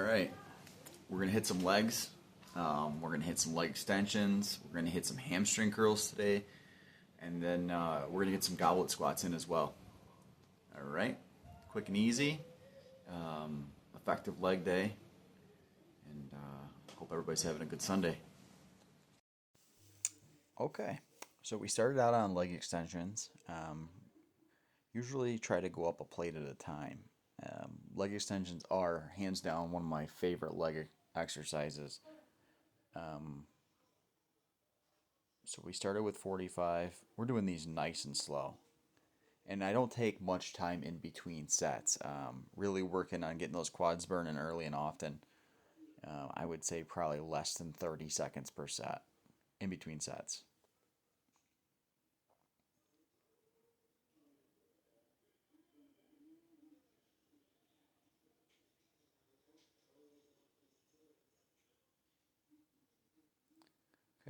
right, we're gonna hit some legs. We're gonna hit some leg extensions. We're gonna hit some hamstring curls today, and then we're gonna get some goblet squats in as well. All right, quick and easy, effective leg day, and hope everybody's having a good Sunday. Okay, so we started out on leg extensions. Usually try to go up a plate at a time. Leg extensions are hands down one of my favorite leg exercises. Um, so we started with 45. We're doing these nice and slow. And I don't take much time in between sets. Really working on getting those quads burning early and often. I would say probably less than 30 seconds per set in between sets.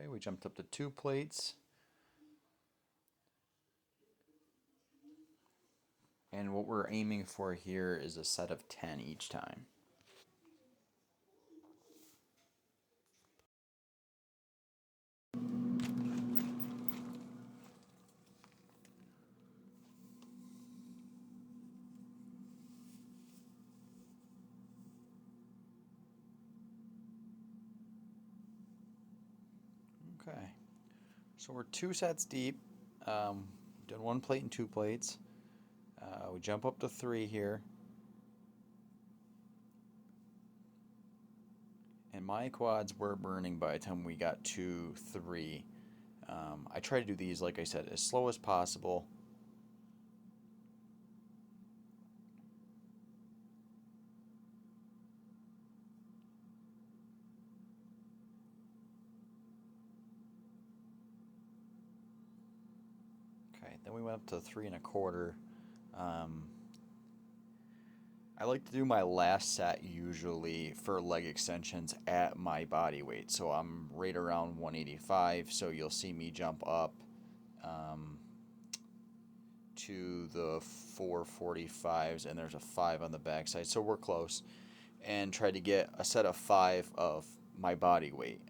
Okay, we jumped up to 2 plates. And what we're aiming for here is a set of 10 each time. Okay, so we're 2 sets deep. Did 1 plate and 2 plates. We jump up to 3 here. And my quads were burning by the time we got to 3. I try to do these, like I said, as slow as possible. Okay, then we went up to 3 1/4. Um, I like to do my last set usually for leg extensions at my body weight. So I'm right around 185. So you'll see me jump up to the 445s, and there's a 5 on the backside. So we're close. And try to get a set of 5 of my body weight.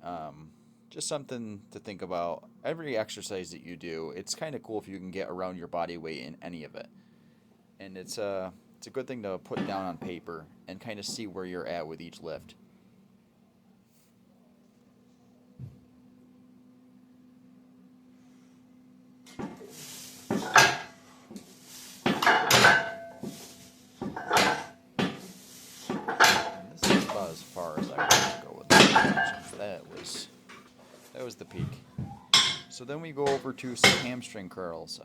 Just something to think about. Every exercise that you do, it's kind of cool if you can get around your body weight in any of it. And it's a good thing to put down on paper and kind of see where you're at with each lift. And this is about as far as I want to go with this. That was the peak. So then we go over to some hamstring curls.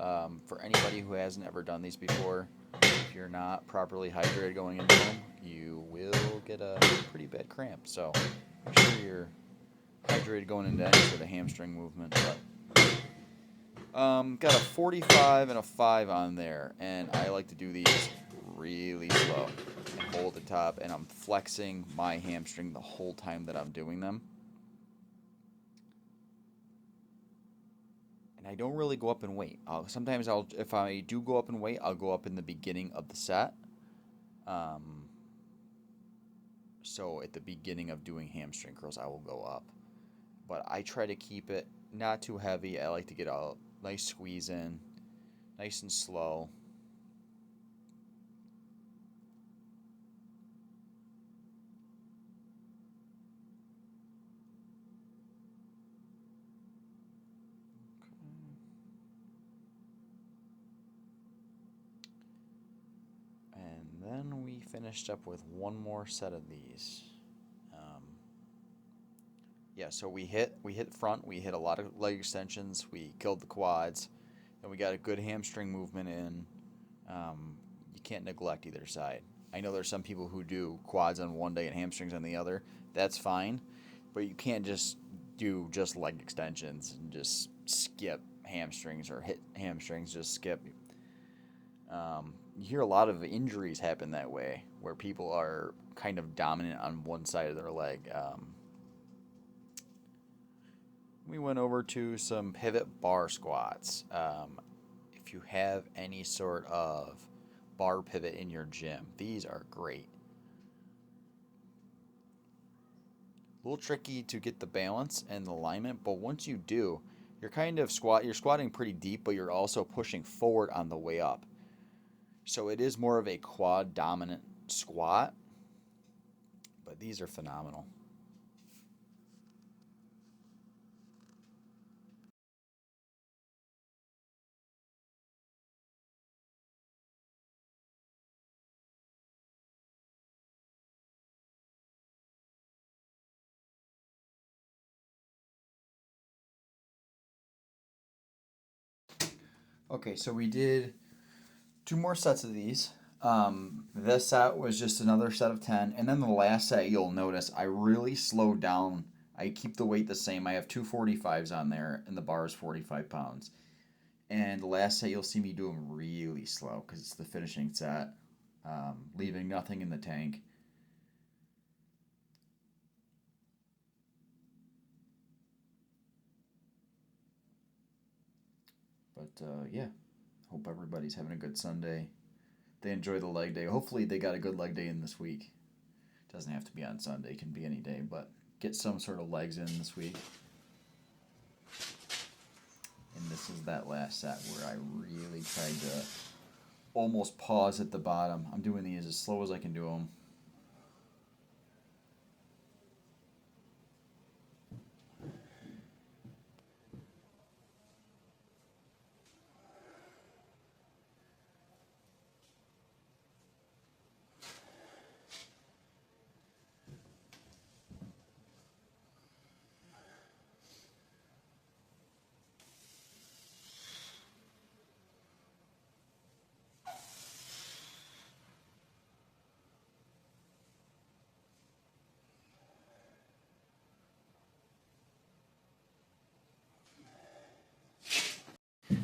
For anybody who hasn't ever done these before, if you're not properly hydrated going into them, you will get a pretty bad cramp. So make sure you're hydrated going into any sort of hamstring movement. But got a 45 and a 5 on there, and I like to do these really slow and hold the top, and I'm flexing my hamstring the whole time that I'm doing them. And I don't really go up in weight. If I do go up in weight, I'll go up in the beginning of the set. So at the beginning of doing hamstring curls, I will go up. But I try to keep it not too heavy. I like to get a nice squeeze in, nice and slow. And then we finished up with one more set of these. Yeah, so we hit front, we hit a lot of leg extensions, we killed the quads, and we got a good hamstring movement in. You can't neglect either side. I know there's some people who do quads on one day and hamstrings on the other. That's fine, but you can't just do just leg extensions and just skip hamstrings or hit hamstrings, just skip. You hear a lot of injuries happen that way, where people are kind of dominant on one side of their leg. We went over to some pivot bar squats. If you have any sort of bar pivot in your gym, these are great. A little tricky to get the balance and the alignment, but once you do, you're you're squatting pretty deep, but you're also pushing forward on the way up. So it is more of a quad dominant squat, but these are phenomenal. Okay, so we did two more sets of these. This set was just another set of 10. And then the last set, you'll notice I really slowed down. I keep the weight the same. I have two 45s on there, and the bar is 45 pounds. And the last set, you'll see me do them really slow because it's the finishing set, leaving nothing in the tank. But yeah, hope everybody's having a good Sunday. They enjoy the leg day. Hopefully, they got a good leg day in this week. Doesn't have to be on Sunday, it can be any day, but get some sort of legs in this week. And this is that last set where I really tried to almost pause at the bottom. I'm doing these as slow as I can do them.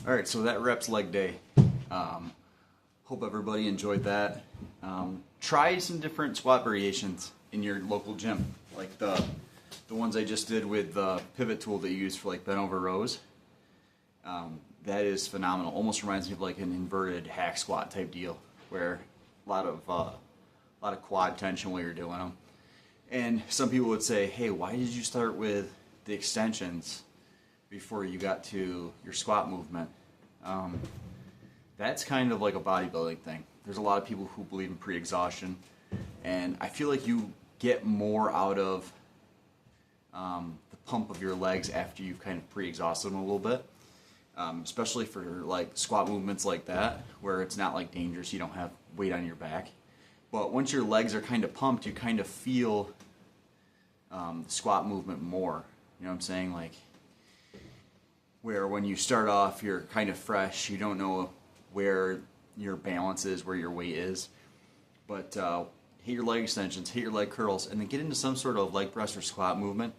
All right, so that reps leg day. Hope everybody enjoyed that. Try some different squat variations in your local gym, like the ones I just did with the pivot tool that you use for like bent over rows. That is phenomenal. Almost reminds me of like an inverted hack squat type deal, where a lot of quad tension while you're doing them. And some people would say, "Hey, why did you start with the extensions before you got to your squat movement?" That's kind of like a bodybuilding thing. There's a lot of people who believe in pre-exhaustion, and I feel like you get more out of the pump of your legs after you've kind of pre-exhausted them a little bit, especially for like squat movements like that, where it's not like dangerous, you don't have weight on your back. But once your legs are kind of pumped, you kind of feel the squat movement more. You know what I'm saying? Like, where when you start off, you're kind of fresh, you don't know where your balance is, where your weight is. But hit your leg extensions, hit your leg curls, and then get into some sort of leg press or squat movement,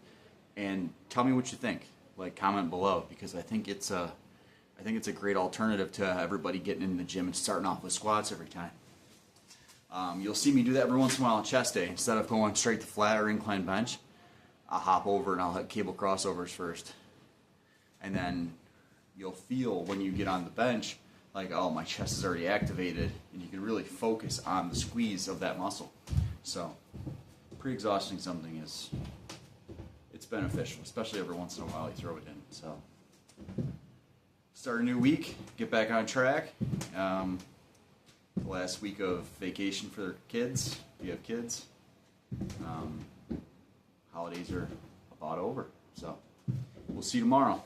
and tell me what you think. Like, comment below, because I think it's a great alternative to everybody getting in the gym and starting off with squats every time. You'll see me do that every once in a while on chest day. Instead of going straight to flat or incline bench, I'll hop over and I'll hit cable crossovers first. And then you'll feel when you get on the bench, like, oh, my chest is already activated, and you can really focus on the squeeze of that muscle. So, pre-exhausting something it's beneficial, especially every once in a while you throw it in. So, start a new week, get back on track. The last week of vacation for kids, if you have kids. Holidays are about over, so we'll see you tomorrow.